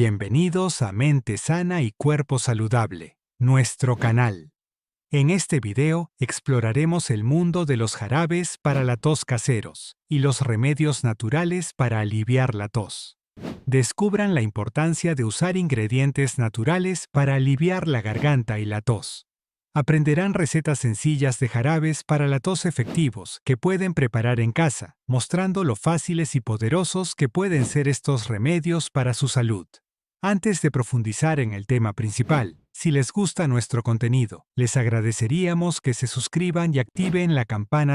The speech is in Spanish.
Bienvenidos a Mente Sana y Cuerpo Saludable, nuestro canal. En este video exploraremos el mundo de los jarabes para la tos caseros y los remedios naturales para aliviar la tos. Descubran la importancia de usar ingredientes naturales para aliviar la garganta y la tos. Aprenderán recetas sencillas de jarabes para la tos efectivos que pueden preparar en casa, mostrando lo fáciles y poderosos que pueden ser estos remedios para su salud. Antes de profundizar en el tema principal, si les gusta nuestro contenido, les agradeceríamos que se suscriban y activen la campana